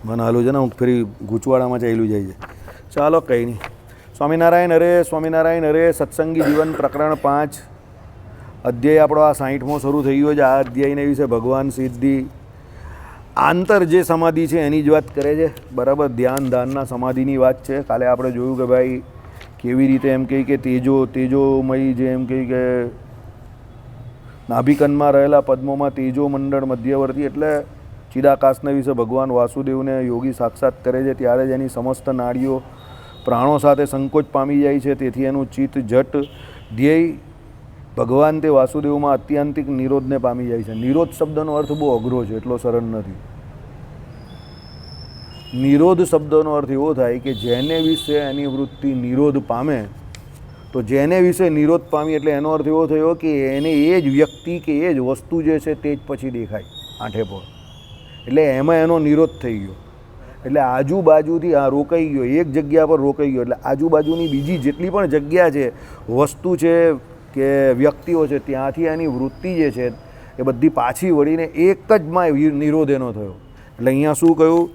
મને હાલું છે ને હું ફરી ગૂંચવાડામાં ચાલ્યું જાય છે. ચાલો કંઈ નહીં. સ્વામિનારાયણ હરે, સ્વામિનારાયણ હરે. સત્સંગી જીવન પ્રકરણ 5 અધ્યાય આપણો આ 60મો શરૂ થઈ ગયો છે. આ અધ્યાયને વિશે ભગવાન સિદ્ધિ આંતર જે સમાધિ છે એની જ વાત કરે છે. બરાબર, ધ્યાન ધાનના સમાધિની વાત છે. કાલે આપણે જોયું કે ભાઈ કેવી રીતે એમ કહી કે તેજોમય જે એમ કહી કે નાભિકનમાં રહેલા પદ્મોમાં તેજો મંડળ મધ્યવર્તી એટલે ચિદાકાશના વિશે ભગવાન વાસુદેવને યોગી સાક્ષાત કરે છે ત્યારે જ એની સમસ્ત નાડીઓ પ્રાણો સાથે સંકોચ પામી જાય છે. તેથી એનું ચિત્ત જટ ધ્યેય ભગવાન તે વાસુદેવમાં અત્યાંતિક નિરોધને પામી જાય છે. નિરોધ શબ્દનો અર્થ બહુ અઘરો છે, એટલો સરળ નથી. નિરોધ શબ્દનો અર્થ એવો થાય કે જેને વિશે એની વૃત્તિ નિરોધ પામે, તો જેને વિશે નિરોધ પામી એટલે એનો અર્થ એવો થયો કે એને એ જ વ્યક્તિ કે એ જ વસ્તુ જે છે તે જ પછી દેખાય આંઠે પર. એટલે એમાં એનો નિરોધ થઈ ગયો. એટલે આજુબાજુથી આ રોકાઈ ગયો, એક જગ્યા પર રોકાઈ ગયો. એટલે આજુબાજુની બીજી જેટલી પણ જગ્યા છે, વસ્તુ છે કે વ્યક્તિઓ છે, ત્યાંથી એની વૃત્તિ જે છે એ બધી પાછી વળીને એક જ માં નિરોધ એનો થયો. એટલે અહીંયા શું કહ્યું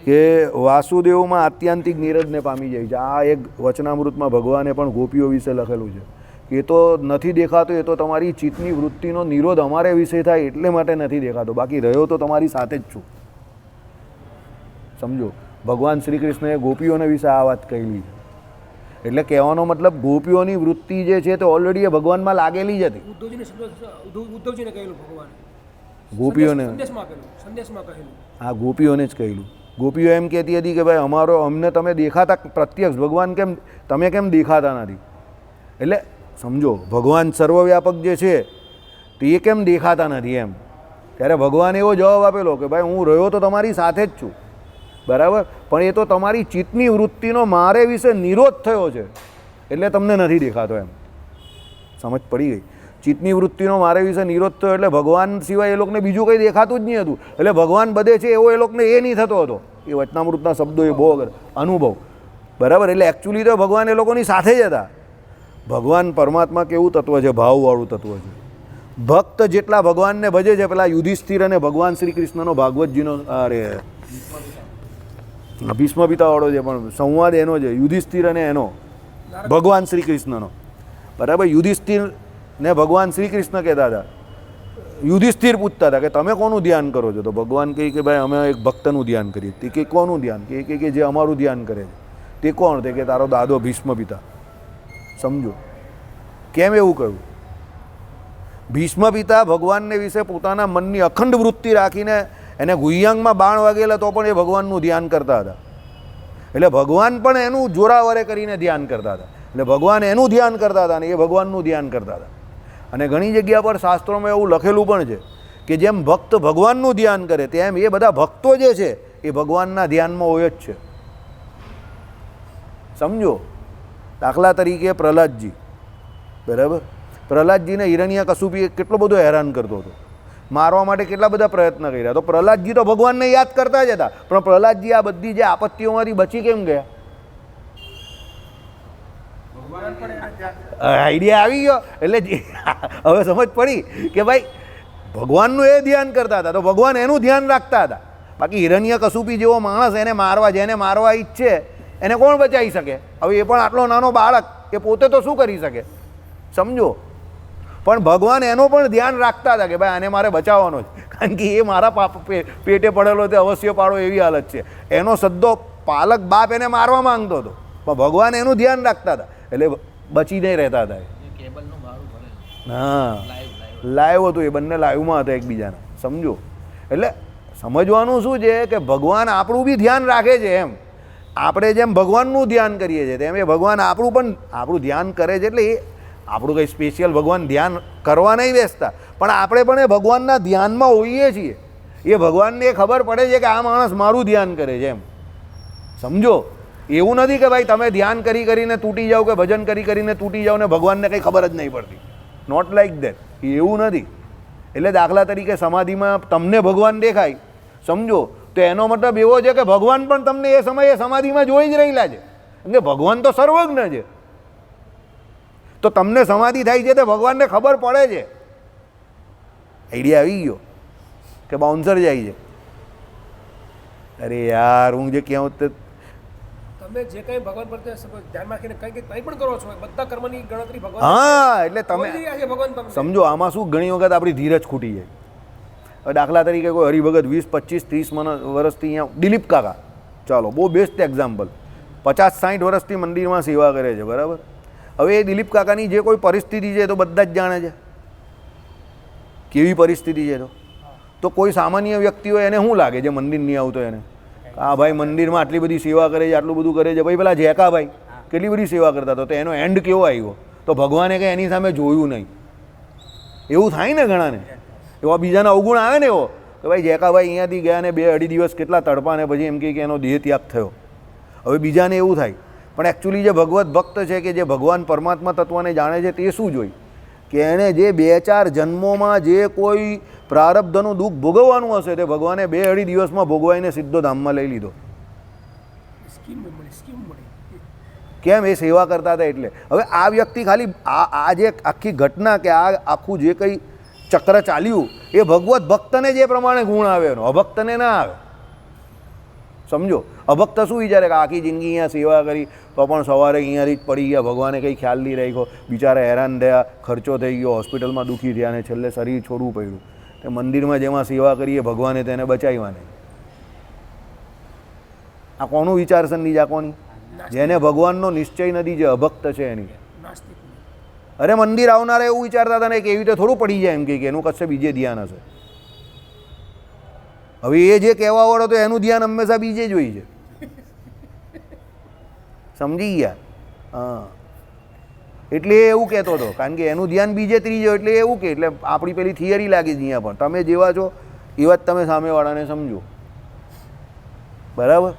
કે વાસુદેવમાં આત્યંતિક નિરોધને પામી જાય છે. આ એક વચનામૃતમાં ભગવાને પણ ગોપીઓ વિશે લખેલું છે કે એ તો નથી દેખાતો, એ તો તમારી ચિત્તની વૃત્તિનો નિરોધ અમારે વિશે થાય એટલે માટે નથી દેખાતો, બાકી રહ્યો તો તમારી સાથે જ છું. સમજો, ભગવાન શ્રી કૃષ્ણએ ગોપીઓને વિશે આ વાત કહેલી. એટલે કહેવાનો મતલબ ગોપીઓની વૃત્તિ જે છે તે ઓલરેડી એ ભગવાનમાં લાગેલી જ હતી. ઉદ્ધવજીને કહેલું ભગવાન, ગોપીઓને સંદેશમાં કહેલું. હા, ગોપીઓને જ કહેલું. ગોપીઓ એમ કહેતી હતી કે ભાઈ અમને તમે દેખાતા પ્રત્યક્ષ, ભગવાન કેમ તમે કેમ દેખાતા નથી? એટલે સમજો, ભગવાન સર્વવ્યાપક જે છે તે એ કેમ દેખાતા નથી એમ. ત્યારે ભગવાને એવો જવાબ આપેલો કે ભાઈ હું રહ્યો તો તમારી સાથે જ છું, બરાબર, પણ એ તો તમારી ચિત્તની વૃત્તિનો મારે વિશે નિરોધ થયો છે એટલે તમને નથી દેખાતો એમ. સમજ પડી ગઈ? ચિત્તની વૃત્તિનો મારે વિશે નિરોધ થયો એટલે ભગવાન સિવાય એ લોકોને બીજું કંઈ દેખાતું જ નહીં હતું. એટલે ભગવાન બધે છે એવો એ લોકોને એ નહીં થતો હતો. એ વચનામૃતના શબ્દો એ બહુ અનુભવ, બરાબર. એટલે એકચ્યુઅલી તો ભગવાન એ લોકોની સાથે જ હતા. ભગવાન પરમાત્મા કેવું તત્વ છે? ભાવવાળું તત્વ છે. ભક્ત જેટલા ભગવાનને ભજે છે, પેલા યુધિષ્ઠિર અને ભગવાન શ્રી કૃષ્ણનો ભાગવતજીનો અરે ભીષ્મ પિતાવાળો છે પણ સંવાદ એનો છે, યુધિષ્ઠિર અને એનો ભગવાન શ્રી કૃષ્ણનો, બરાબર. યુધિષ્ઠિરને ભગવાન શ્રી કૃષ્ણ કહેતા હતા. યુધિષ્ઠિર પૂછતા હતા કે તમે કોનું ધ્યાન કરો છો? તો ભગવાન કહે કે ભાઈ અમે એક ભક્તનું ધ્યાન કરીએ. તે કે કોનું ધ્યાન? કે જે અમારું ધ્યાન કરે છે. તે કોણ? તે કે તારો દાદો ભીષ્મ પિતા. સમજો કેમ એવું કહ્યું? ભીષ્મ પિતા ભગવાનને વિશે પોતાના મનની અખંડ વૃત્તિ રાખીને એને ગુહ્યાંગમાં બાણ વાગેલા તો પણ એ ભગવાનનું ધ્યાન કરતા હતા. એટલે ભગવાન પણ એનું જોરાવરે કરીને ધ્યાન કરતા હતા. એટલે ભગવાન એનું ધ્યાન કરતા હતા અને એ ભગવાનનું ધ્યાન કરતા હતા. અને ઘણી જગ્યા પર શાસ્ત્રોમાં એવું લખેલું પણ છે કે જેમ ભક્ત ભગવાનનું ધ્યાન કરે તેમ એ બધા ભક્તો જે છે એ ભગવાનના ધ્યાનમાં હોય જ છે. સમજો, દાખલા તરીકે પ્રહલાદજી, બરાબર. પ્રહલાદજીને હિરણ્યકશુપી કેટલો બધો હેરાન કરતો હતો, મારવા માટે કેટલા બધા પ્રયત્ન કર્યા. તો પ્રહલાદજી તો ભગવાનને યાદ કરતા જ હતા, પણ પ્રહલાદજી આ બધી જે આપત્તિઓમાંથી બચી કેમ ગયા? આઈડિયા આવી ગયો. એટલે હવે સમજ પડી કે ભાઈ ભગવાનનું એ ધ્યાન કરતા હતા તો ભગવાન એનું ધ્યાન રાખતા હતા. બાકી હિરણ્યકશુપી જેવો માણસ એને મારવા, જેને મારવા ઈચ્છે એને કોણ બચાવી શકે? હવે એ પણ આટલો નાનો બાળક, એ પોતે તો શું કરી શકે? સમજો, પણ ભગવાન એનો પણ ધ્યાન રાખતા હતા કે ભાઈ આને મારે બચાવવાનો છે, કારણ કે એ મારા પેટે પડેલો તે અવશ્ય પાડો એવી હાલત છે. એનો સદ્દો પાલક બાપ એને મારવા માંગતો હતો, પણ ભગવાન એનું ધ્યાન રાખતા હતા એટલે બચી નહીં રહેતા હતા. હા, લાઈવ હતું, એ બંને લાઈવમાં હતા એકબીજાના. સમજો, એટલે સમજવાનું શું છે કે ભગવાન આપણું બી ધ્યાન રાખે છે. એમ આપણે જેમ ભગવાનનું ધ્યાન કરીએ છીએ તેમ એ ભગવાન આપણું ધ્યાન કરે છે. એટલે એ આપણું કંઈ સ્પેશિયલ ભગવાન ધ્યાન કરવા નહીં બેસતા, પણ આપણે પણ એ ભગવાનના ધ્યાનમાં હોઈએ છીએ. એ ભગવાનને ખબર પડે છે કે આ માણસ મારું ધ્યાન કરે છે એમ. સમજો, એવું નથી કે ભાઈ તમે ધ્યાન કરીને તૂટી જાઓ કે ભજન કરીને તૂટી જાઓ ને ભગવાનને કંઈ ખબર જ નહીં પડતી. Not like that. એવું નથી. એટલે દાખલા તરીકે સમાધિમાં તમને ભગવાન દેખાય, સમજો, તો એનો મતલબ એવો છે કે ભગવાન પણ તમને એ સમયે સમાધિમાં જોઈ જ રહેલા છે. એટલે ભગવાન તો સર્વજ્ઞ છે. તો તમને સમાધિ થાય છે તે ભગવાનને ખબર પડે છે. આઈડિયા આવી ગયો કે બાઉન્સર જાય છે. અરે યાર હું જે કહું તે તમે જે કંઈ ભગવાન પ્રત્યે ધ્યાન રાખીને કંઈ પણ કરો છો એ બધા કર્મની ગણતરી ભગવાન હા એટલે તમે કોઈ દી છે ભગવાન તમને સમજો આમાં શું ઘણી વખત આપણી ધીરજ ખૂટી જાય. હવે દાખલા તરીકે કોઈ હરિભગત 20, 25, 30 વર્ષથી અહીંયા દિલીપ કાકા, ચાલો બહુ બેસ્ટ એક્ઝામ્પલ, 50, 60 વર્ષથી મંદિરમાં સેવા કરે છે, બરાબર. હવે એ દિલીપ કાકાની જે કોઈ પરિસ્થિતિ છે એ તો બધા જ જાણે છે, કેવી પરિસ્થિતિ છે. તો કોઈ સામાન્ય વ્યક્તિ હોય એને શું લાગે જે મંદિર નહીં આવતો એને, હા ભાઈ મંદિરમાં આટલી બધી સેવા કરે છે, આટલું બધું કરે છે, ભાઈ પેલા જેકાભાઈ કેટલી બધી સેવા કરતા હતા, તો એનો એન્ડ કેવો આવ્યો, તો ભગવાને કંઈ એની સામે જોયું નહીં. એવું થાય ને ઘણાને, એવા બીજાના અવગુણ આવે ને એવો કે ભાઈ જેકાભાઈ અહીંયાથી ગયા ને 2-2.5 દિવસ કેટલા તડપા ને પછી એમ કહે કે એનો દેહ ત્યાગ થયો. હવે બીજાને એવું થાય, પણ એકચ્યુઅલી જે ભગવત ભક્ત છે કે જે ભગવાન પરમાત્મા તત્વને જાણે છે તે શું જોઈ કે એણે જે 2-4 જન્મોમાં જે કોઈ પ્રારબ્ધનું દુઃખ ભોગવવાનું હશે તે ભગવાને 2-2.5 દિવસમાં ભોગવાઈને સીધો ધામમાં લઈ લીધો. સ્કીમ મળી કેમ? એ સેવા કરતા હતા એટલે. હવે આ વ્યક્તિ ખાલી આ જે આખી ઘટના કે આ આખું જે કંઈ ચક્ર ચાલ્યું એ ભગવત ભક્તને જે પ્રમાણે ગુણ આવે એનો, અભક્તને ના આવે. સમજો, અભક્ત શું વિચારે કે આખી જિંદગી અહીંયા સેવા કરી તો પણ સવારે અહીંયાથી જ પડી ગયા, ભગવાને કંઈ ખ્યાલ નહીં રાખ્યો, બિચારા હેરાન થયા, ખર્ચો થઈ ગયો, હોસ્પિટલમાં દુઃખી થયા અને છેલ્લે શરીર છોડવું પડ્યું. તે મંદિરમાં જેમાં સેવા કરીએ ભગવાને તેને બચાવ્યા નહીં. આ કોનું વિચારસર નહીં? આ કોની? જેને ભગવાનનો નિશ્ચય નથી, જે અભક્ત છે એની. નાસ્તિક અરે મંદિર આવનારા એવું વિચારતા હતા ને કે એવી રીતે થોડું પડી જાય એમ કે એનું કશે બીજે ધ્યાન હશે. હવે એ જે કહેવા વાળો તો એનું ધ્યાન હંમેશા બીજે જ હોય છે. સમજી ગયા? હા, એટલે એ એવું કહેતો હતો કારણ કે એનું ધ્યાન બીજે ત્રીજે, એટલે એવું કે એટલે આપણી પેલી થિયરી લાગી છે અહીંયા પણ તમે જેવા છો એવા જ તમે સામેવાળાને સમજો, બરાબર.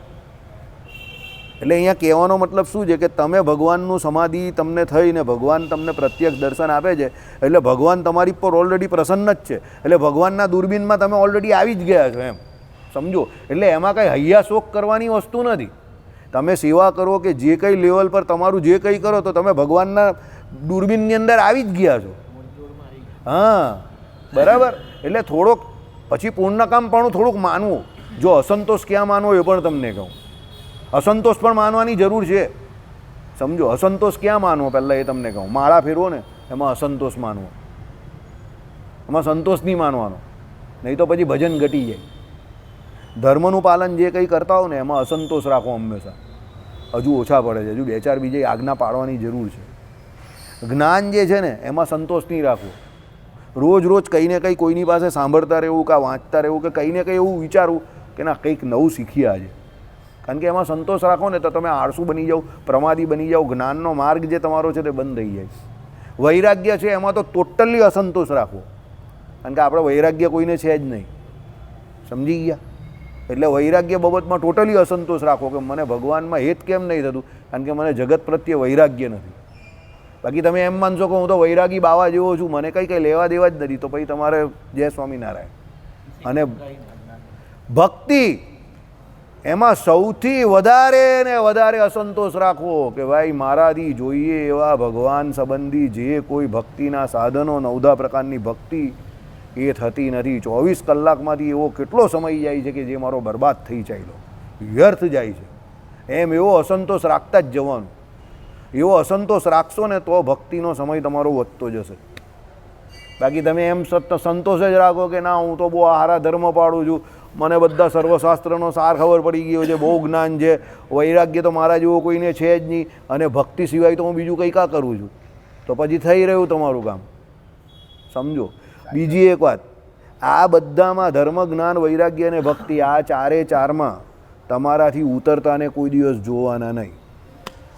એટલે અહીંયા કહેવાનો મતલબ શું છે કે તમે ભગવાનનું સમાધિ તમને થઈને ભગવાન તમને પ્રત્યક્ષ દર્શન આપે છે એટલે ભગવાન તમારી પર ઓલરેડી પ્રસન્ન જ છે, એટલે ભગવાનના દૂરબીનમાં તમે ઓલરેડી આવી જ ગયા છો એમ સમજો. એટલે એમાં કંઈ હૈયા શોક કરવાની વસ્તુ નથી. તમે સેવા કરો કે જે કંઈ લેવલ પર તમારું જે કંઈ કરો તો તમે ભગવાનના દૂરબીનની અંદર આવી જ ગયા છો. હા, બરાબર. એટલે થોડોક પછી પૂર્ણકામપણું થોડુંક માનવું, જો અસંતોષ ક્યાં માનવો એ પણ તમને કહું. અસંતોષ પણ માનવાની જરૂર છે, સમજો. અસંતોષ ક્યાં માનવો પહેલાં એ તમને કહું. માળા ફેરવો ને એમાં અસંતોષ માનવો, એમાં સંતોષ નહીં માનવાનો, નહીં તો પછી ભજન ઘટી જાય. ધર્મનું પાલન જે કંઈ કરતા હો ને એમાં અસંતોષ રાખો હંમેશા, હજુ ઓછા પડે છે, હજુ 2-4 બીજી આજ્ઞા પાડવાની જરૂર છે. જ્ઞાન જે છે ને એમાં સંતોષ નહીં રાખવો, રોજ કંઈ ને કંઈ કોઈની પાસે સાંભળતા રહેવું કે વાંચતા રહેવું કે કંઈ ને કંઈ એવું વિચારવું કે ના કંઈક નવું શીખીએ આજે. કારણ કે એમાં સંતોષ રાખો ને તો તમે આળસુ બની જાઓ, પ્રમાદી બની જાઓ, જ્ઞાનનો માર્ગ જે તમારો છે તે બંધ થઈ જાય. વૈરાગ્ય છે એમાં તો ટોટલી અસંતોષ રાખવો, કારણ કે આપણે વૈરાગ્ય કોઈને છે જ નહીં, સમજી ગયા? એટલે વૈરાગ્ય બાબતમાં ટોટલી અસંતોષ રાખો કે મને ભગવાનમાં હેત કેમ નહીં થતું, કારણ કે મને જગત પ્રત્યે વૈરાગ્ય નથી. બાકી તમે એમ માનશો કે હું તો વૈરાગી બાવા જેવો છું, મને કંઈ લેવા દેવા જ નથી, તો પછી તમારે જય સ્વામિનારાયણ. અને ભક્તિ એમાં સૌથી વધારે ને વધારે અસંતોષ રાખવો કે ભાઈ મારાથી જોઈએ એવા ભગવાન સંબંધી જે કોઈ ભક્તિના સાધનો 9 પ્રકારની ભક્તિ એ થતી નથી. 24 કલાકમાંથી એવો કેટલો સમય જાય છે કે જે મારો બરબાદ થઈ ચાલ્યો, વ્યર્થ જાય છે. એમ એવો અસંતોષ રાખતા જ જવાનું. એવો અસંતોષ રાખશો ને તો ભક્તિનો સમય તમારો વધતો જશે. બાકી તમે એમ સંતોષ જ રાખો કે ના હું તો બહુ સારા ધર્મ પાડું છું, મને બધા સર્વશાસ્ત્રનો સાર ખબર પડી ગયો છે, બહુ જ્ઞાન છે, વૈરાગ્ય તો મારા જેવો કોઈને છે જ નહીં અને ભક્તિ સિવાય તો હું બીજું કંઈ કાં કરું છું, તો પછી થઈ રહ્યું તમારું કામ. સમજો. બીજી એક વાત, આ બધામાં ધર્મ, જ્ઞાન, વૈરાગ્ય અને ભક્તિ આ 4માં તમારાથી ઉતરતાને કોઈ દિવસ જોવાના નહીં.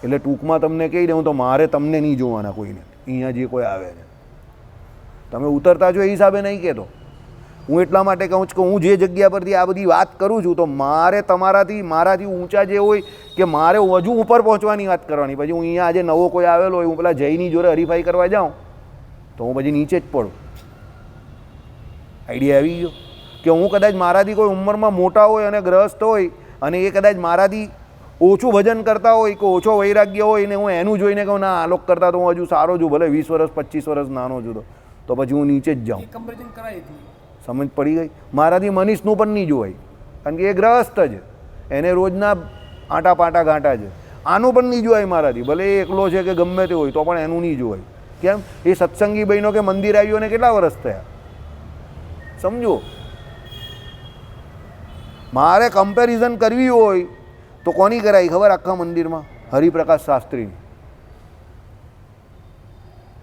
એટલે ટૂંકમાં તમને કહી દઉં તો મારે તમને નહીં જોવાના કોઈને, અહીંયા જે કોઈ આવે છે તમે ઉતરતા છો એ હિસાબે નહીં કહેતો. હું એટલા માટે કહું છું કે હું જે જગ્યા પરથી આ બધી વાત કરું છું તો મારે મારાથી ઊંચા જે હોય કે મારે હજુ ઉપર પહોંચવાની વાત કરવાની. પછી હું અહીંયા આજે નવો કોઈ આવેલો હોય, હું પેલા જયની જોડે હરીફાઈ કરવા જાઉં તો હું પછી નીચે જ પડું. આઈડિયા આવી ગયો કે હું કદાચ મારાથી કોઈ ઉંમરમાં મોટા હોય અને ગ્રસ્ત હોય અને એ કદાચ મારાથી ઓછું ભજન કરતા હોય કે ઓછો વૈરાગ્ય હોય ને હું એનું જોઈને કહું ના આ લોકો કરતાં તો હું હજુ સારો છું, ભલે 20 વર્ષ 25 વર્ષ નાનો છું, તો પછી હું નીચે જ જાઉં. કમ્પેરિઝન કરાય હતી. સમજ પડી ગઈ? મારાથી મનીષનું પણ નહીં જોવાય, કારણ કે એ ગ્રહસ્થ છે, એને રોજના આટા પાટા ગાંટા છે. આનું પણ નહીં જોવાય મારાથી, ભલે એ એકલો છે કે ગમે તે હોય તો પણ એનું નહીં જોવાય. કેમ? એ સત્સંગી બહેનો કે મંદિર આવ્યો ને કેટલા વર્ષ થયા, સમજો. મારે કમ્પેરિઝન કરવી હોય તો કોની કરાવી ખબર આખા મંદિરમાં? હરિપ્રકાશ શાસ્ત્રીની.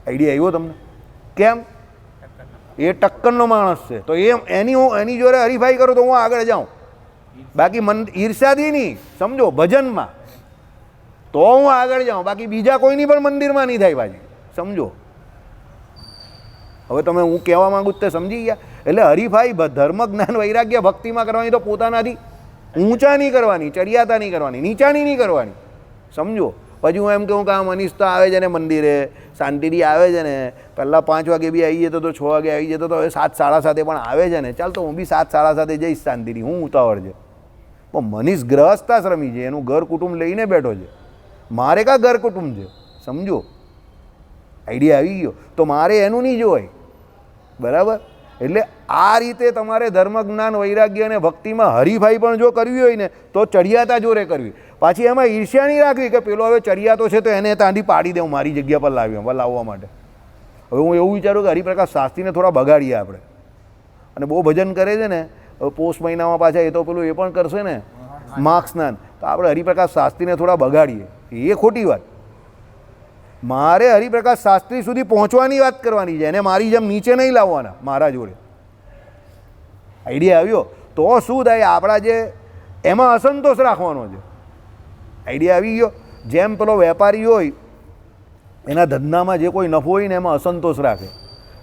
આઈડિયા આવ્યો તમને? કેમ? એ ટક્કરનો માણસ છે, તો એની જોડે હરીફાઈ કરો તો હું આગળ જાઉં. બાકી ઈર્ષાથી નહીં, સમજો, ભજનમાં તો હું આગળ જાઉં, બાકી બીજા કોઈની પણ મંદિરમાં નહીં થાય પાછી, સમજો. હવે તમે હું કહેવા માગું તે સમજી ગયા? એટલે હરીફાઈ ધર્મ જ્ઞાન વૈરાગ્ય ભક્તિમાં કરવાની તો પોતાનાથી ઊંચા નહીં કરવાની, ચડિયાતા નહીં કરવાની, નીચાની નહીં કરવાની, સમજો. પછી હું એમ કહું કે આ મનીષ તો આવે છે ને મંદિરે શાંતિથી આવે છે ને, પહેલાં 5 વાગે બી આવી જતો તો 6 વાગે આવી જતો તો હવે 7 સાડા 7 પણ આવે છે ને, ચાલ તો હું બી 7 સાડા 7 જઈશ શાંતિથી, હું ઉતાવળ છે. પણ મનીષ ગ્રહસ્થાશ્રમી છે, એનું ઘર કુટુંબ લઈને બેઠો છે, મારે કા ઘર કુટુંબ છે, સમજો. આઈડિયા આવી ગયો? તો મારે એનું નહીં જોવાય, બરાબર. એટલે આ રીતે તમારે ધર્મ જ્ઞાન વૈરાગ્ય અને ભક્તિમાં હરીફાઈ પણ જો કરવી હોય ને તો ચડિયાતા જોરે કરવી. પાછી એમાં ઈર્ષ્યા નહીં રાખવી કે પેલો હવે ચડિયાતો છે તો એને તાંડી પાડી દઉં મારી જગ્યા પર લાવવા માટે. હવે હું એવું વિચારું કે હરિપ્રકાશ શાસ્ત્રીને થોડા બગાડીએ આપણે, અને બહુ ભજન કરે છે ને, હવે પોષ મહિનામાં પાછા એ તો પેલું એ પણ કરશે ને માર્ગ સ્નાન, તો આપણે હરિપ્રકાશ શાસ્ત્રીને થોડા બગાડીએ, એ ખોટી વાત. મારે હરિપ્રકાશ શાસ્ત્રી સુધી પહોંચવાની વાત કરવાની છે, એને મારી જેમ નીચે નહીં લાવવાના મારા જોડે. આઈડિયા આવ્યો? તો શું થાય, આપણા જે એમાં અસંતોષ રાખવાનો છે. આઈડિયા આવી ગયો? જેમ પેલો વેપારી હોય એના ધંધામાં જે કોઈ નફો હોય ને એમાં અસંતોષ રાખે,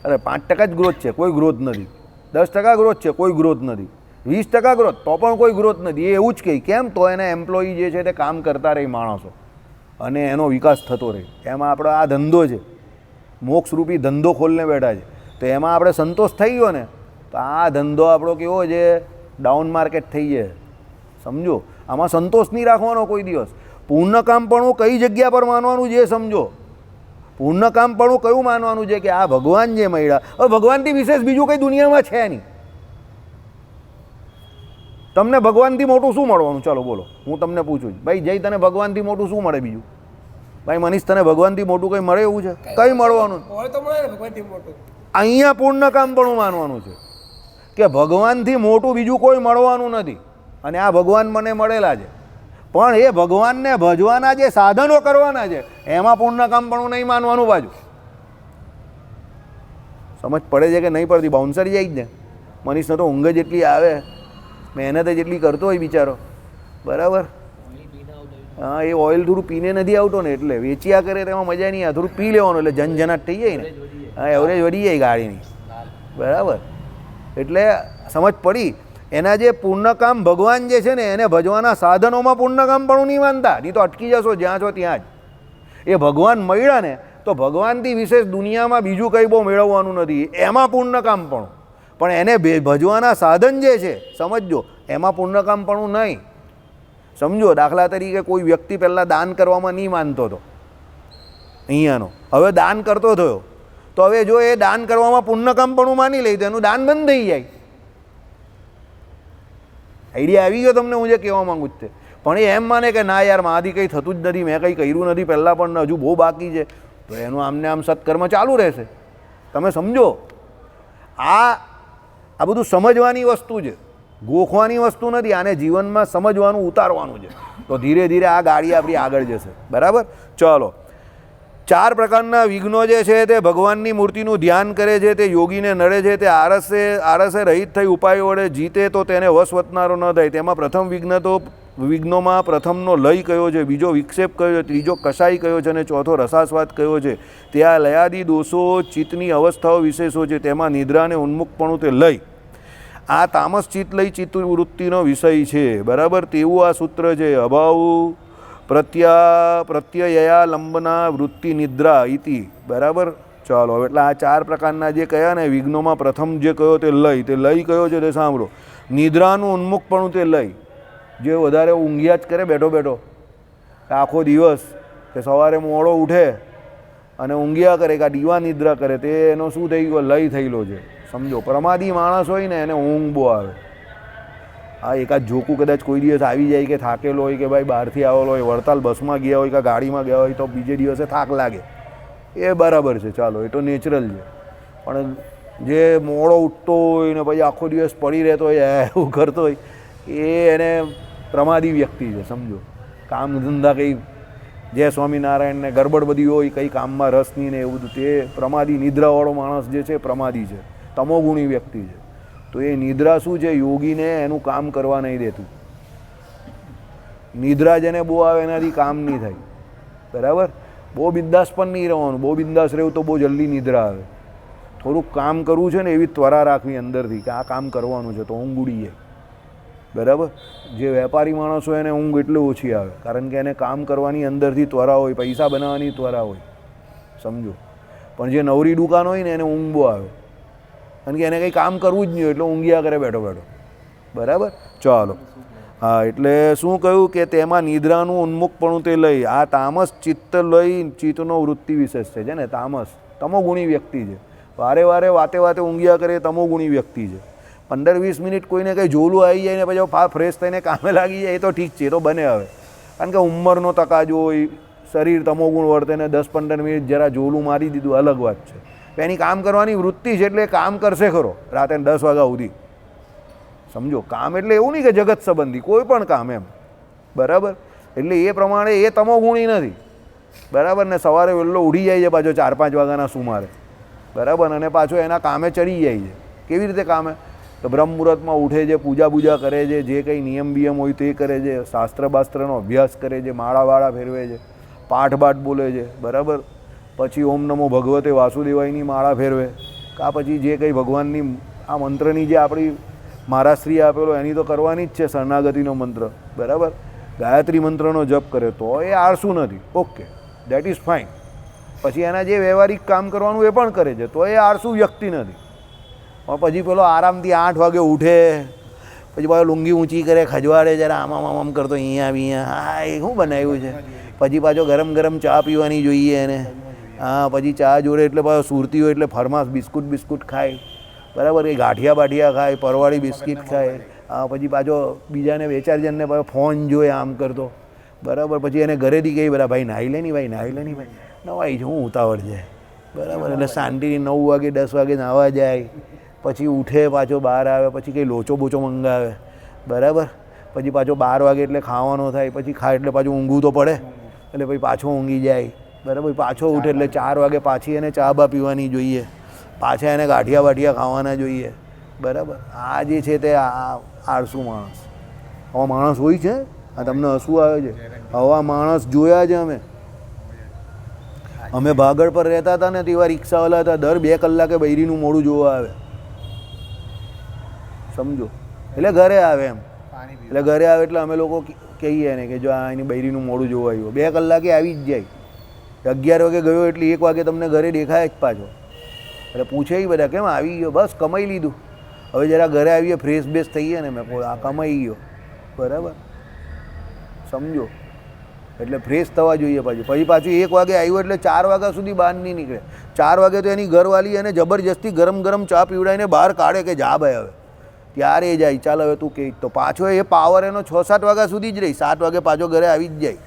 અરે 5% જ ગ્રોથ છે, કોઈ ગ્રોથ નથી, 10% ગ્રોથ છે, કોઈ ગ્રોથ નથી, 20% ગ્રોથ તો પણ કોઈ ગ્રોથ નથી, એ એવું જ કહે. કેમ? તો એના એમ્પ્લોયી જે છે તે કામ કરતા રહે માણસો અને એનો વિકાસ થતો રહે. એમાં આપણો આ ધંધો છે, મોક્ષરૂપી ધંધો ખોલને બેઠા છે, તો એમાં આપણે સંતોષ થઈ ગયો ને તો આ ધંધો આપણો કેવો છે, ડાઉન માર્કેટ થઈ જાય, સમજો. આમાં સંતોષ નહીં રાખવાનો કોઈ દિવસ. પૂર્ણકામપણું કઈ જગ્યા પર માનવાનું છે સમજો. પૂર્ણકામપણું કયું માનવાનું છે કે આ ભગવાન જે મળ્યા, હવે ભગવાનથી વિશેષ બીજું કંઈ દુનિયામાં છે નહીં. તમને ભગવાનથી મોટું શું મળવાનું? ચાલો બોલો, હું તમને પૂછું ભાઈ, જય તને ભગવાનથી મોટું શું મળે બીજું? ભાઈ મનીષ, તને ભગવાનથી મોટું કંઈ મળે એવું છે? કંઈ મળવાનું? અહીંયા પૂર્ણકામપણું માનવાનું છે કે ભગવાનથી મોટું બીજું કોઈ મળવાનું નથી, અને આ ભગવાન મને મળેલા છે, પણ એ ભગવાનને ભજવાના જે સાધનો કરવાના છે એમાં પૂર્ણકામપણું નહીં માનવાનું. બાજુ સમજ પડે છે કે નહીં પડતી? બાઉન્સર જાય જ ને. મનીષને તો ઊંઘ જેટલી આવે, મહેનત જેટલી કરતો હોય બિચારો, બરાબર. હા, એ ઓઇલ થોડું પીને નથી આવતો ને, એટલે વેચ્યા કરે તેમાં મજા નહીં આવે, થોડું પી લેવાનું એટલે જનજનાટ થઈ જાય ને. હા, એવરેજ વધી જાય ગાડીની, બરાબર. એટલે સમજ પડી? એના જે પૂર્ણકામ ભગવાન જે છે ને એને ભજવાના સાધનોમાં પૂર્ણકામપણું નહીં માનતા, નહીં તો અટકી જશો જ્યાં છો ત્યાં જ. એ ભગવાન મળ્યા ને તો ભગવાનથી વિશેષ દુનિયામાં બીજું કંઈ બહુ મેળવવાનું નથી, એમાં પૂર્ણકામપણું. પણ એને ભજવાના સાધન જે છે સમજો, એમાં પૂર્ણકામપણું નહીં, સમજો. દાખલા તરીકે કોઈ વ્યક્તિ પહેલાં દાન કરવામાં નહીં માનતો હતો અહીંયાનો, હવે દાન કરતો થયો, તો હવે જો એ દાન કરવામાં પૂર્ણકામપણું માની લે તો એનું દાન બંધ થઈ જાય. આઈડિયા આવી ગયો તમને હું જે કહેવા માગું છું? પણ એ એમ માને કે ના યાર મારાથી કંઈ થતું જ નથી, મેં કંઈ કર્યું નથી પહેલાં, પણ હજુ બહુ બાકી છે, તો એનું આમને આમ સત્કર્મ ચાલુ રહેશે. તમે સમજો, આ બધું સમજવાની વસ્તુ છે, ગોખવાની વસ્તુ નથી. આને જીવનમાં સમજવાનું, ઉતારવાનું છે, તો ધીરે ધીરે આ ગાડી આપણી આગળ જશે, બરાબર. ચલો, 4 પ્રકારના વિઘ્નો જે છે તે ભગવાનની મૂર્તિનું ધ્યાન કરે છે તે યોગીને નડે છે, તે આરસે રહિત થઈ ઉપાયો વડે જીતે તો તેને વશ વતનારો ન થાય. તેમાં પ્રથમ વિઘ્ન તો વિઘ્નોમાં પ્રથમનો લય કયો છે, બીજો વિક્ષેપ કયો છે, ત્રીજો કસાઈ કયો છે અને ચોથો રસાસ્વાદ કયો છે. તે આ લયાદી દોષો ચિત્તની અવસ્થાઓ વિશેષો છે, તેમાં નિદ્રાને ઉન્મુક્તપણું તે લય. આ તામસ ચિત્ત લય ચિત્ત વૃત્તિનો વિષય છે, બરાબર. તેવું આ સૂત્ર છે. અભાવ પ્રત્યયા લંબના વૃત્તિ નિદ્રા ઇતિ, બરાબર. ચાલો, હવે એટલે આ 4 પ્રકારના જે કયા ને વિઘ્નોમાં પ્રથમ જે કયો તે લય. તે લય કયો છે તે સાંભળો. નિદ્રાનું ઉન્મુક્તપણું તે લય. જે વધારે ઊંઘ્યા જ કરે બેઠો બેઠો આખો દિવસ, કે સવારે મોડો ઉઠે અને ઊંઘ્યા કરે કે દીવા નિદ્રા કરે, તે એનો શું થઈ ગયો? લય થયેલો છે, સમજો. પ્રમાદી માણસ હોય ને એને ઊંઘ બહુ આવે, આ એકાદ જોકું કદાચ કોઈ દિવસ આવી જાય કે થાકેલો હોય કે ભાઈ બહારથી આવેલો હોય, વડતાલ બસમાં ગયા હોય કે ગાડીમાં ગયા હોય તો બીજે દિવસે થાક લાગે, એ બરાબર છે, ચાલો એ તો નેચરલ છે. પણ જે મોડો ઉઠતો હોય ને પછી આખો દિવસ પડી રહેતો હોય એવું કરતો હોય એ એને પ્રમાદી વ્યક્તિ છે, સમજો. કામ ધંધા કંઈ જય સ્વામિનારાયણને ગરબડ બધી હોય, કંઈ કામમાં રસ નહીં ને એવું બધું, તે પ્રમાદી નિદ્રાવાળો માણસ જે છે પ્રમાદી છે, તમોગુણી વ્યક્તિ છે. તો એ નિદ્રા શું છે, યોગીને એનું કામ કરવા નહીં દેતું. નિદ્રા જેને બહુ આવે એનાથી કામ નહીં થાય, બરાબર. બહુ બિંદાસ પણ નહીં રહેવાનું, બહુ બિંદાસ રહેવું તો બહુ જલ્દી નિદ્રા આવે. થોડુંક કામ કરવું છે ને એવી ત્વરા રાખવી અંદરથી કે આ કામ કરવાનું છે તો ઊંઘ ઉડી જાય, બરાબર. જે વેપારી માણસ હોય એને ઊંઘ એટલી ઓછી આવે કારણ કે એને કામ કરવાની અંદરથી ત્વરા હોય, પૈસા બનાવવાની ત્વરા હોય, સમજો. પણ જે નવરી દુકાન હોય ને એને ઊંઘ બહુ આવે કારણ કે એને કંઈ કામ કરવું જ નહીં હોય એટલે ઊંઘ્યા કરે બેઠો બેઠો, બરાબર. ચાલો, હા, એટલે શું કહ્યું કે તેમાં નિદ્રાનું ઉન્મુખપણું તે લઈ, આ તામસ ચિત્ત લઈ ચિત્તનો વૃત્તિ વિશેષ છે ને. તામસ તમોગુણી વ્યક્તિ છે, વારે વારે વાતે વાતે ઊંઘ્યા કરે, તમોગુણી વ્યક્તિ છે. 15-20 મિનિટ કોઈને કંઈ જોલું આવી જાય ને પછી ફ્રેશ થઈને કામે લાગી જાય એ તો ઠીક છે, એ તો બને હવે. કારણ કે ઉંમરનો તકાજો હોય, શરીર તમોગુણ વર્તે ને 10-15 મિનિટ જરા જોલું મારી દીધું અલગ વાત છે. એની કામ કરવાની વૃત્તિ છે એટલે કામ કરશે ખરો રાતે 10 વાગ્યા સુધી, સમજો. કામ એટલે એવું નહીં કે જગત સંબંધી કોઈ પણ કામ એમ, બરાબર. એટલે એ પ્રમાણે એ તમોગુણી નથી, બરાબર. ને સવારે વહેલો ઉઠી જાય છે પાછો 4-5 વાગ્યાના સુમારે, બરાબર. અને પાછો એના કામે ચડી જાય છે. કેવી રીતે કામે? તો બ્રહ્મ મુહૂર્તમાં ઉઠે છે, પૂજા બૂજા કરે છે, જે કંઈ નિયમ બિયમ હોય તે કરે છે, શાસ્ત્ર બાસ્ત્રનો અભ્યાસ કરે છે, માળાવાળા ફેરવે છે, પાઠ બાઠ બોલે છે, બરાબર. પછી ઓમ નમો ભગવતે વાસુદેવાયની માળા ફેરવે, કાં પછી જે કંઈ ભગવાનની આ મંત્રની જે આપણી મહારાજશ્રી આપેલો એની તો કરવાની જ છે, શરણાગતિનો મંત્ર, બરાબર. ગાયત્રી મંત્રનો જપ કરે તો એ આળસુ નથી, ઓકે, દેટ ઇઝ ફાઇન. પછી એના જે વ્યવહારિક કામ કરવાનું એ પણ કરે છે તો એ આળસુ વ્યક્તિ નથી. પણ પછી પેલો આરામથી 8 વાગે ઉઠે, પછી પાછો લુંગી ઊંચી કરે, ખજવાડે, જરા આમ કરતો અહીંયા અહીંયા, હા એ શું બનાવ્યું છે. પછી પાછો ગરમ ગરમ ચા પીવાની જોઈએ એને, હા. પછી ચા જોડે એટલે પાછો સુરતી હોય એટલે ફરમાસ બિસ્કુટ ખાય, બરાબર. એ ગાંઠિયા બાઠિયા ખાય, પરવાળી બિસ્કિટ ખાય, હા. પછી પાછો બીજાને 2-4 જણને પાછો ફોન જોઈએ આમ કરતો, બરાબર. પછી એને ઘરેથી કહી બધા ભાઈ નાહી લે નહીં, ભાઈ નાહી લે નહીં, ભાઈ નવાઈ છે, હું ઉતાવળ જાય, બરાબર. એટલે શાંતિથી 9 વાગે 10 વાગે નાહવા જાય, પછી ઉઠે, પાછો બહાર આવે, પછી કંઈ લોચો બોચો મંગાવે, બરાબર. પછી પાછો 12 વાગે એટલે ખાવાનો થાય, પછી ખાય એટલે પાછું ઊંઘવું તો પડે એટલે પછી પાછો ઊંઘી જાય, બરાબર. પાછો ઉઠે એટલે 4 વાગે પાછી એને ચા બા પીવાની જોઈએ, પાછા એને ગાંઠિયા બાઠિયા ખાવાના જોઈએ, બરાબર. આ જે છે તે આળસુ માણસ. આવા માણસ હોય છે, આ તમને હસવું આવે છે, આવા માણસ જોયા છે અમે ભાગળ પર રહેતા હતા ને તેવા રિક્ષાવાળા હતા, દર 2 કલાકે બૈરીનું મોડું જોવા આવે, સમજો. એટલે ઘરે આવે એમ, એટલે ઘરે આવે એટલે અમે લોકો કહીએ ને કે જો આ એની બૈરીનું મોડું જોવા આવ્યું, 2 કલાકે આવી જ જાય. 11 વાગે ગયો એટલે 1 વાગે તમને ઘરે દેખાય જ પાછો. એટલે પૂછે બધા કેમ આવી ગયો, બસ કમાઈ લીધું, હવે જરા ઘરે આવીએ ફ્રેશ બેશ થઈએ ને, મેં આ કમાઈ ગયો, બરાબર, સમજો. એટલે ફ્રેશ થવા જોઈએ પાછું. પછી પાછું 1 વાગે આવ્યો એટલે 4 વાગ્યા સુધી બહાર નહીં નીકળે. 4 વાગે તો એની ઘરવાળી એને જબરજસ્તી ગરમ ગરમ ચા પીવડાવીને બહાર કાઢે કે જા ભાઈ હવે, ત્યારે એ જાય, ચાલ હવે તું કહે તો પાછો એ પાવર એનો 6-7 વાગ્યા સુધી જ રહી, 7 વાગે પાછો ઘરે આવી જ જાય.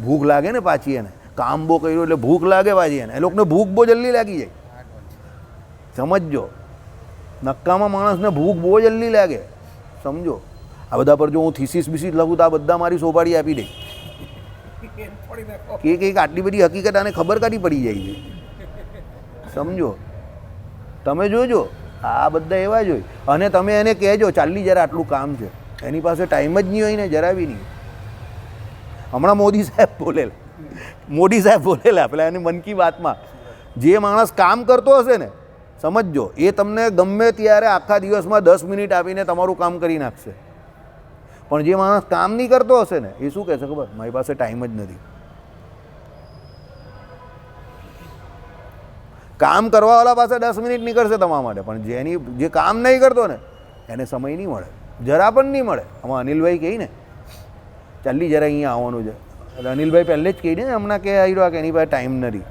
ભૂખ લાગે ને પાછી એને, કામ બહુ કર્યું એટલે ભૂખ લાગે પાછી એને, એ લોકોને ભૂખ બહુ જલ્દી લાગી જાય, સમજજો. નક્કામાં માણસને ભૂખ બહુ જલ્દી લાગે, સમજો. આ બધા પર જો હું થીસીસ બીસીસ લખું તો આ બધા મારી સોપાડી આપી દે કે કંઈક આટલી બધી હકીકત આને ખબર કાઢી પડી જાય છે, સમજો. તમે જોજો આ બધા એવા જ હોય. અને તમે એને કહેજો ચાલી જરા આટલું કામ છે, એની પાસે ટાઈમ જ નહીં હોય ને જરા બી નહીં. હમણાં મોદી સાહેબ બોલેલા પેલા એની મન કી બાતમાં, જે માણસ કામ કરતો હશે ને, સમજજો, એ તમને ગમે ત્યારે આખા દિવસમાં 10 મિનિટ આપીને તમારું કામ કરી નાખશે. પણ જે માણસ કામ નહીં કરતો હશે ને એ શું કહેશે ખબર, મારી પાસે ટાઈમ જ નથી. કામ કરવાવાળા પાસે 10 મિનિટ નીકળશે તમારા માટે, પણ જે કામ નહીં કરતો ને એને સમય નહીં મળે, જરા પણ નહીં મળે. આમાં અનિલભાઈ કહી ને ચાલી જરા અહીંયા આવવાનું છે, એટલે અનિલભાઈ પહેલે જ કહી દે ને હમણાં કે આવ્યો કે એની પાસે ટાઈમ નથી,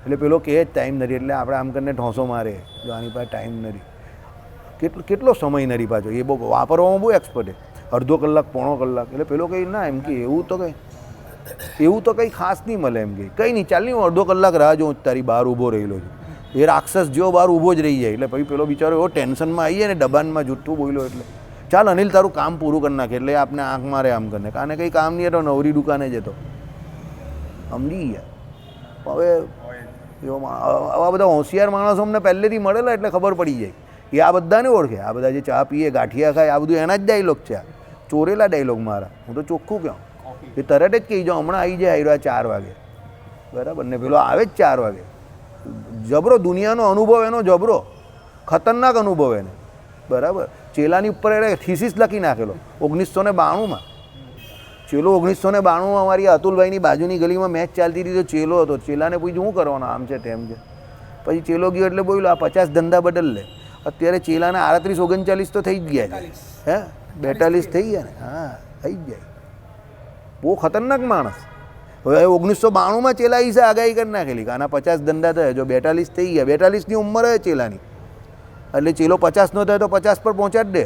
એટલે પેલો કહે જ ટાઈમ નથી, એટલે આપણે આમ કરીને ઢોંસો મારે જો આની પાસે ટાઈમ નથી. કેટલો સમય નરી પાછો એ બહુ વાપરવામાં બહુ એક્સપર્ટ છે, અડધો કલાક પોણો કલાક. એટલે પેલો કંઈ ના એમ કે એવું તો કંઈ ખાસ નહીં મળે એમ કે કંઈ નહીં, ચાલ નહીં હું અડધો કલાક રાહ જોઉં તારી બહાર ઊભો રહેલો છું. એ રાક્ષસ જેવો બહાર ઊભો જ રહી જાય. એટલે પછી પેલો બિચારો એવો ટેન્શનમાં આવી જાય ને, ડબાનમાં જૂઠું બોલ્યો એટલે ચાલ અનિલ તારું કામ પૂરું કરી નાખે. એટલે આપને આંખ મારે આમ કરીને કાને કંઈ કામ નહીં, તો નવરી દુકાને જતો સમજી ગયા. હવે આવા બધા હોશિયાર માણસો અમને પહેલેથી મળેલા એટલે ખબર પડી જાય. એ આ બધાને ઓળખે, આ બધા જે ચા પીએ ગાંઠિયા ખાય આ બધું એના જ ડાયલોગ છે. આ ચોરેલા ડાયલોગ મારા, હું તો ચોખ્ખું કહું. એ તરત જ કહી જાઉં હમણાં આવી જાય આવ્યા 4 વાગે, બરાબર ને પેલો આવે જ 4 વાગે. જબરો દુનિયાનો અનુભવ એનો જબરો, ખતરનાક અનુભવ એને, બરાબર. ચેલાની ઉપર એને થીસીસ લખી નાખેલો 1992માં. ચેલો 1992માં અમારી અતુલભાઈની બાજુની ગલીમાં મેચ ચાલતી હતી તો ચેલો હતો. ચેલાને પૂછ્યું શું કરવાનો, આમ છે તેમ છે. પછી ચેલો ગયો એટલે બોલ્યો આ 50 ધંધા બદલ લે. અત્યારે ચેલાના 38 39 તો થઈ જ ગયા છે, હે 42 થઈ ગયા ને, હા થઈ જ જાય. બહુ ખતરનાક માણસ. હવે 1992માં ચેલા ઈસે આગાહી કરી નાખેલી કે આના 50 ધંધા થયા, જો 42 થઈ ગયા, 42ની ઉંમર હોય ચેલાની, એટલે ચેલો 50 નો થાય તો 50 પર પહોંચાડ દે.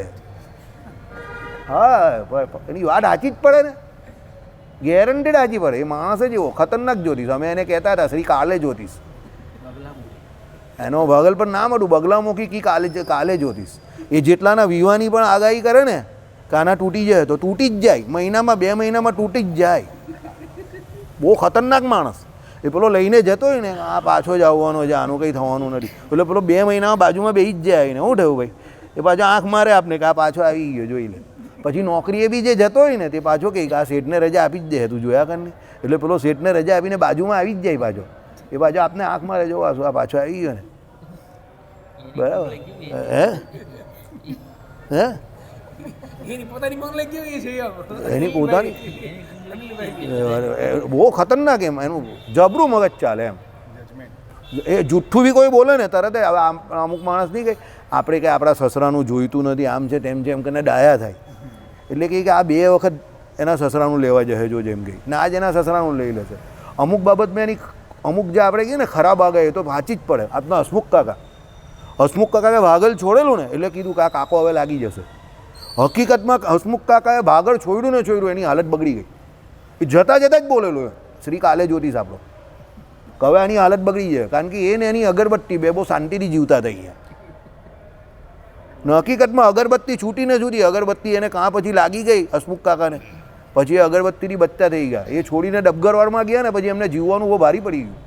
હા એની વાત સાચી જ પડે ને, ગેરંટેડ સાચી પડે. એ માણસ જ એવો ખતરનાક જ્યોતિષ. અમે એને કહેતા હતા શ્રી કાલે જ્યોતિષ. એનો ભાગલ પર નામ હતું બગલામુખી કી કાલે જ્યોતિષ. એ જેટલાના વિવાની પણ આગાહી કરે ને કાના તૂટી જાય તો તૂટી જ જાય, મહિનામાં 2 મહિનામાં તૂટી જ જાય. બહુ ખતરનાક માણસ. એ પેલો લઈને જતો હોય ને આ પાછો જ આવવાનો છે, આનું કંઈ થવાનું નથી. એટલે પેલો 2 મહિનામાં બાજુમાં બેસી જ જાય ને, શું થયું ભાઈ, એ પાછો આંખ મારે આપને કે આ પાછો આવી ગયો જોઈ લે. પછી નોકરીએ બી જે જતો હોય ને તે પાછો કહે કે આ શેઠને રજા આપી જ દે, તું જોયા કર ને. એટલે પેલો શેઠને રજા આપીને બાજુમાં આવી જ જાય પાછો. એ પાછો આપને આંખ મારે જોવા આ પાછો આવી ગયો ને, બરાબર. હે એની પોતાની માંગ લઈ ગઈ છે, એની પોતાની બહુ ખતરનાક. એમ એનું જબરું મગજ ચાલે એમ. એ જુઠ્ઠું બી કોઈ બોલે ને તરત હવે અમુક માણસ નહીં કે આપણે કે આપણા સસરાનું જોઈતું નથી, આમ છે તેમ છે એમ કરીને ડાયા થાય. એટલે કે આ 2 વખત એના સસરાનું લેવા જશે જો જેમ કહી ને આજ એના સસરાનું લઈ લેશે. અમુક બાબતમાં એની અમુક જે આપણે કહીએ ને ખરાબ આગળ એ તો સાચી જ પડે. આપણા હસમુખ કાકાએ ભાગલ છોડેલું ને એટલે કીધું કે આ કાકો હવે લાગી જશે. હકીકતમાં હસમુખ કાકાએ ભાગળ છોડ્યું એની હાલત બગડી ગઈ. એ જતાં જ બોલેલું શ્રી કાલે જ્યોતિષ આપણો કે હવે આની હાલત બગડી જાય, કારણ કે એને એની અગરબત્તી બહુ શાંતિથી જીવતા થઈ ગયા. હકીકતમાં અગરબત્તી છૂટી અગરબત્તી એને કાં પછી લાગી ગઈ હસમુખ કાકાને, પછી એ અગરબત્તીથી બચતા થઈ ગયા. એ છોડીને ડબગરવાડમાં ગયા ને પછી એમને જીવવાનું બહુ ભારી પડી ગયું.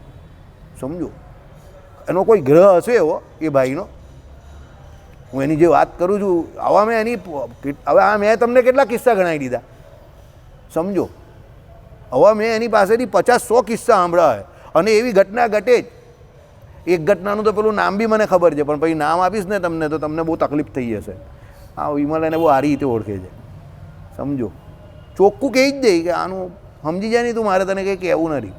સમજો એનો કોઈ ગ્રહ હશે એવો એ ભાઈનો. હું એની જે વાત કરું છું આવા મેં એની હવે આ મેં તમને કેટલા કિસ્સા ગણાવી દીધા સમજો. હવે મેં એની પાસેથી 50-100 કિસ્સા સાંભળ્યા અને એવી ઘટના ઘટે જ. એક ઘટનાનું તો પેલું નામ બી મને ખબર છે, પણ પછી નામ આપીશ ને તમને તો તમને બહુ તકલીફ થઈ જશે. આ વિમલ એને બહુ સારી રીતે ઓળખે છે સમજો. ચોખ્ખું કહી જ દે કે આનું સમજી જાય નહીં તું, મારે તને કંઈ કહેવું નથી.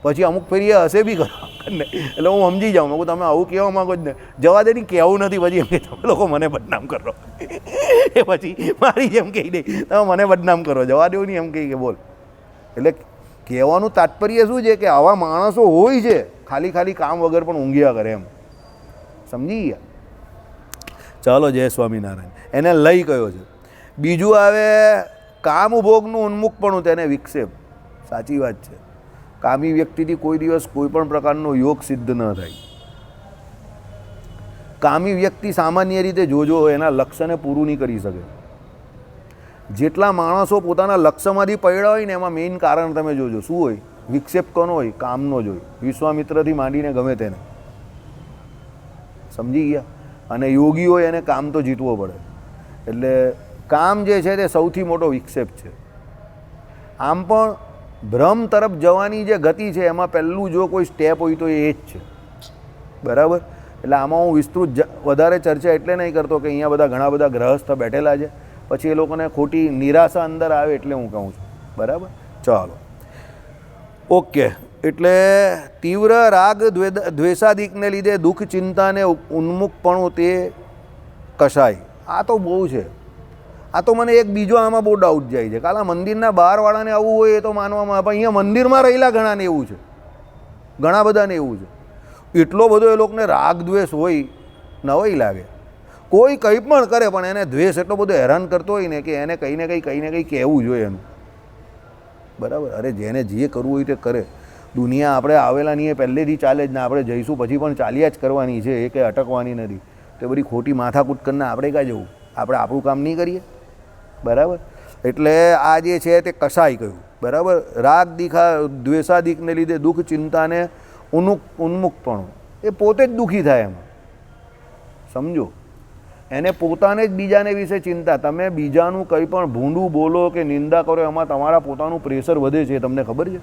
પછી અમુક ફેરી હશે બી ખરા એટલે હું સમજી જાઉં મેં તમે આવું કહેવા માગો જ ને, જવા દે નહીં કહેવું નથી. પછી એમ કે તમે લોકો મને બદનામ કરો એ પછી મારી જેમ કહી દે તમે મને બદનામ કરો, જવા દેવું નહીં એમ કહી કે બોલ. એટલે કહેવાનું તાત્પર્ય શું છે કે આવા માણસો હોય છે ખાલી કામ વગર પણ ઊંઘ્યા કરે એમ. સમજી ગયા? ચાલો જય સ્વામિનારાયણ. એને લઈ કયો છે. બીજું આવે કામ ભોગનું ઉન્મુખપણું, તેને વિક્ષેપ. સાચી વાત છે. કામી વ્યક્તિથી કોઈ દિવસ કોઈ પણ પ્રકારનો યોગ સિદ્ધ ન થાય. કામી વ્યક્તિ સામાન્ય રીતે જોજો એના લક્ષ્યને પૂરું નહીં કરી શકે. જેટલા માણસો પોતાના લક્ષ્યમાંથી પડ્યા હોય ને એમાં મેઇન કારણ તમે જોજો શું હોય, વિક્ષેપ કોનો હોય, કામનો જ હોય. વિશ્વામિત્રથી માંડીને ગમે તેને. સમજી ગયા? અને યોગી હોય એને કામ તો જીતવો પડે. એટલે કામ જે છે તે સૌથી મોટો વિક્ષેપ છે. આમ પણ ભ્રમ તરફ જવાની જે ગતિ છે એમાં પહેલું જો કોઈ સ્ટેપ હોય તો એ જ છે. બરાબર? એટલે આમાં હું વિસ્તૃત વધારે ચર્ચા એટલે નહીં કરતો કે અહીંયા બધા ઘણા બધા ગ્રહસ્થ બેઠેલા છે, પછી એ લોકોને ખોટી નિરાશા અંદર આવે એટલે હું કહું છું. બરાબર? ચાલો ઓકે. એટલે તીવ્ર રાગ દ્વેષાદિકને લીધે દુઃખ ચિંતાને ઉન્મુખપણું તે કશાય. આ તો બહુ છે. આ તો મને એક બીજો આમાં બહુ ડાઉટ જાય છે. કાલા મંદિરના બહારવાળાને આવું હોય એ તો માનવામાં, પણ અહીંયા મંદિરમાં રહેલા ઘણાને એવું છે, ઘણા બધાને એવું છે. એટલો બધો એ લોકોને રાગ દ્વેષ હોય નવાઈ લાગે. કોઈ કંઈ પણ કરે પણ એને દ્વેષ એટલો બધો હેરાન કરતો હોય ને કે એને કંઈ ને કંઈ કહેવું જોઈએ એનું. બરાબર? અરે જેને જે કરવું હોય તે કરે. દુનિયા આપણે આવેલા નહીં એ પહેલેથી ચાલે જ ને, આપણે જઈશું પછી પણ ચાલ્યા જ કરવાની છે, એ કંઈ અટકવાની નથી. તે બધી ખોટી માથાકૂટ કરીને આપણે કાં જવું? આપણે આપણું કામ નહીં કરીએ. બરાબર? એટલે આ જે છે તે કસાઈ કહ્યું. બરાબર? રાગ દીખા દ્વેષાદિકને લીધે દુઃખ ચિંતાને ઉન્મુક્તપણું, એ પોતે જ દુઃખી થાય એમાં. સમજો, એને પોતાને જ બીજાને વિશે ચિંતા. તમે બીજાનું કંઈ પણ ભૂંડું બોલો કે નિંદા કરો એમાં તમારા પોતાનું પ્રેશર વધે છે, તમને ખબર છે?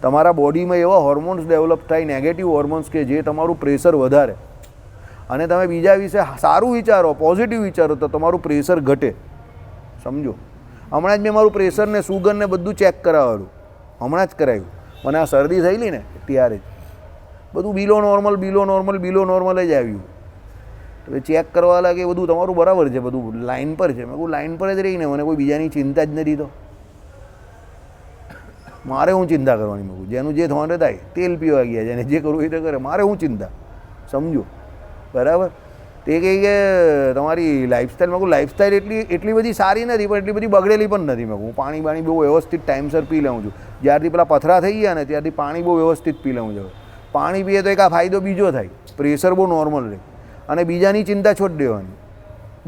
તમારા બોડીમાં એવા હોર્મોન્સ ડેવલપ થાય, નેગેટિવ હોર્મોન્સ, કે જે તમારું પ્રેશર વધારે. અને તમે બીજા વિશે સારું વિચારો, પોઝિટિવ વિચારો તો તમારું પ્રેશર ઘટે. સમજો, હમણાં જ મેં મારું પ્રેશર ને સુગર ને બધું ચેક કરાવેલું, હમણાં જ કરાવ્યું. મને આ શરદી થયેલી ને ત્યારે જ બધું બિલો નોર્મલ જ આવ્યું. તો ચેક કરવા લાગે બધું તમારું બરાબર છે, બધું લાઇન પર છે. મેં કહું લાઇન પર જ રહીને, મને કોઈ બીજાની ચિંતા જ નથી. તો મારે હું ચિંતા કરવાની? મેં કહું જેનું જે થવાનું થાય, તેલ પીવા ગયા, જેને જે કરવું એ તો કરે, મારે હું ચિંતા? સમજો, બરાબર? તે કહે કે તમારી લાઈફસ્ટાઈલ, મેં કહું લાઈફસ્ટાઈલ એટલી બધી સારી નથી પણ એટલી બધી બગડેલી પણ નથી. મેં કહું પાણી બહુ વ્યવસ્થિત ટાઈમસર પી લઉં છું. જ્યારથી પેલા પથરા થઈ ગયા ને ત્યારથી પાણી બહુ વ્યવસ્થિત પી લઉં છું. પાણી પીએ તો એક આ ફાયદો બીજો થાય, પ્રેશર બહુ નોર્મલ રહે. અને બીજાની ચિંતા છોડી દેવાની,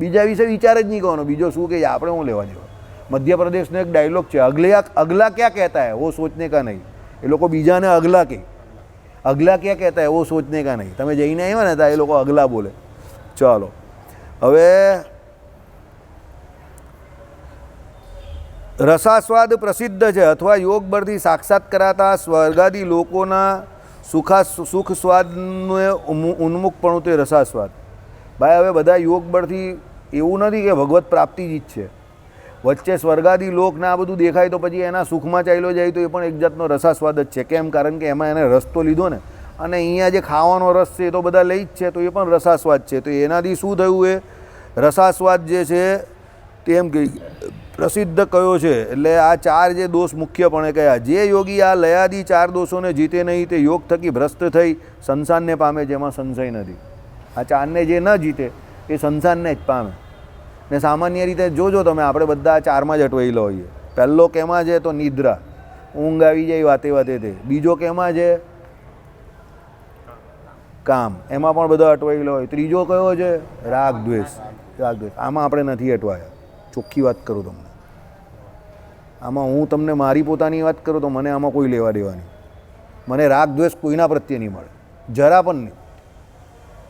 બીજા વિશે વિચાર જ નહીં કરવાનો. બીજો શું કહે આપણે હું લેવા દેવા? મધ્યપ્રદેશનો એક ડાયલોગ છે, અગલા ક્યાં કહેતા હૈ વો સોચને કા નહીં. એ લોકો બીજાને અગલા કહે, અગલા ક્યાં કહેતા હૈ વો સોચને કા નહીં. તમે જઈને આવ્યા ને ત્યાં એ લોકો અગલા બોલે. ચાલો, હવે રસાસ્વાદ પ્રસિદ્ધ છે અથવા યોગ બળથી સાક્ષાત કરાતા સ્વર્ગાદી લોકોના સુખ સ્વાદનું ઉન્મુખપણું તે રસાસ્વાદ. ભાઈ હવે બધા યોગ બળથી એવું નથી કે ભગવત પ્રાપ્તિ જ છે. વચ્ચે સ્વર્ગાદી લોકને આ બધું દેખાય તો પછી એના સુખમાં ચાલ્યો જાય તો એ પણ એક જાતનો રસાસ્વાદ જ છે. કેમ? કારણ કે એમાં એને રસ તો લીધો ને, અને અહીંયા જે ખાવાનો રસ છે એ તો બધા લઈ જ છે, તો એ પણ રસાસ્વાદ છે. તો એનાથી શું થયું? એ રસાસ્વાદ જે છે તે એમ કે પ્રસિદ્ધ કયો છે. એટલે આ ચાર જે દોષ મુખ્યપણે કયા, જે યોગી આ લયાદી ચાર દોષોને જીતે નહીં તે યોગ થકી ભ્રષ્ટ થઈ સંસારને પામે, જેમાં સંશય નથી. આ ચારને જે ન જીતે એ સંસારને જ પામે. ને સામાન્ય રીતે જોજો તમે, આપણે બધા ચારમાં જ અટવાયેલા હોઈએ. પહેલો કેમાં છે? તો નિદ્રા, ઊંઘ આવી જાય વાતે વાતે તે. બીજો કેમાં છે? કામ, એમાં પણ બધા અટવાયેલા હોય. ત્રીજો કયો છે? રાગ દ્વેષ. આમાં આપણે નથી અટવાયા, ચોખ્ખી વાત કરું તમને. આમાં હું તમને મારી પોતાની વાત કરું તો મને આમાં કોઈ લેવા દેવા નહીં. મને રાગ દ્વેષ કોઈના પ્રત્યે નહીં મળે, જરા પણ નહીં.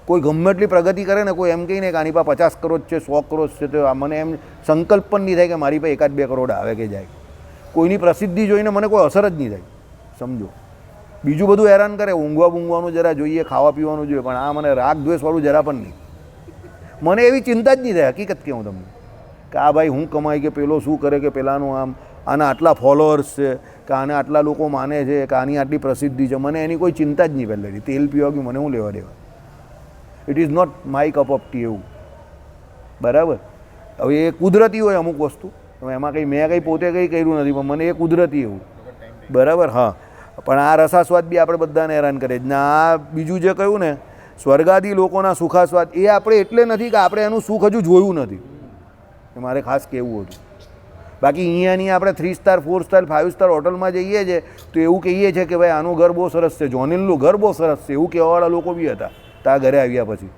કોઈ ગમે એટલી પ્રગતિ કરે ને, કોઈ એમ કહીને કે આની પાસે 50 કરોડ છે, 100 કરોડ છે, તો મને એમ સંકલ્પ પણ નહીં થાય કે મારી પાસે 1-2 કરોડ આવે કે જાય. કોઈની પ્રસિદ્ધિ જોઈને મને કોઈ અસર જ નહીં થાય. સમજો, બીજું બધું હેરાન કરે, ઊંઘવાનું જરા જોઈએ, ખાવા પીવાનું જોઈએ, પણ આ મને રાગ દ્વેષવાળું જરા પણ નહીં. મને એવી ચિંતા જ નહીં થાય. હકીકત કહું તમને કે આ ભાઈ હું કમાય કે પેલો શું કરે કે પેલાનું આમ, આના આટલા ફોલોઅર્સ છે કે આને આટલા લોકો માને છે કે આની આટલી પ્રસિદ્ધિ છે, મને એની કોઈ ચિંતા જ નહીં. પહેલેથી તેલ પીવા ગયું, મને હું લેવા દેવા? It is not my cup of tea. એવું બરાબર? હવે એ કુદરતી હોય અમુક વસ્તુ, એમાં કંઈ મેં કંઈ પોતે કંઈ કર્યું નથી, પણ મને એ કુદરતી એવું. બરાબર? હા. પણ આ રસાસ્વાદ બી આપણે બધાને હેરાન કરે જ ને. આ બીજું જે કહ્યું ને, સ્વર્ગાદી લોકોના સુખાસ્વાદ, એ આપણે એટલે નથી કે આપણે એનું સુખ હજુ જોયું નથી, એ મારે ખાસ કહેવું હતું. બાકી અહીંયાની આપણે 3 સ્ટાર 4 સ્ટાર 5 સ્ટાર હોટલમાં જઈએ છીએ તો એવું કહીએ છીએ કે ભાઈ આનું ઘર બહુ સરસ છે, જોનિલનું ઘર બહુ સરસ છે, એવું કહેવાવાળા લોકો બી હતા ત્યાં ઘરે આવ્યા પછી.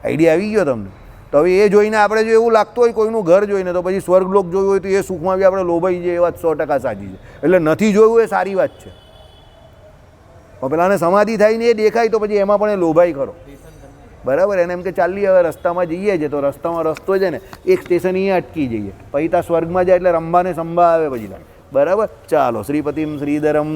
આઈડિયા આવી ગયો તમને? તો હવે એ જોઈને આપણે જો એવું લાગતું હોય કોઈનું ઘર જોઈને, તો પછી સ્વર્ગલોક જોયું હોય તો એ સુખમાં બી આપણે લોભાઈ જઈએ, એ વાત 100% સાચી છે. એટલે નથી જોયું એ સારી વાત છે. પણ પેલાને સમાધિ થાય ને એ દેખાય તો પછી એમાં પણ એ લોભાઈ ખરો. બરાબર? એને એમ કે ચાલી હવે રસ્તામાં જઈએ છીએ તો રસ્તામાં રસ્તો છે ને એક સ્ટેશન અહીંયા અટકી જઈએ, પછી ત્યાં સ્વર્ગમાં જાય એટલે રંભાને સંભા આવે પછી. બરાબર? ચાલો, શ્રીપતિમ શ્રીધરમ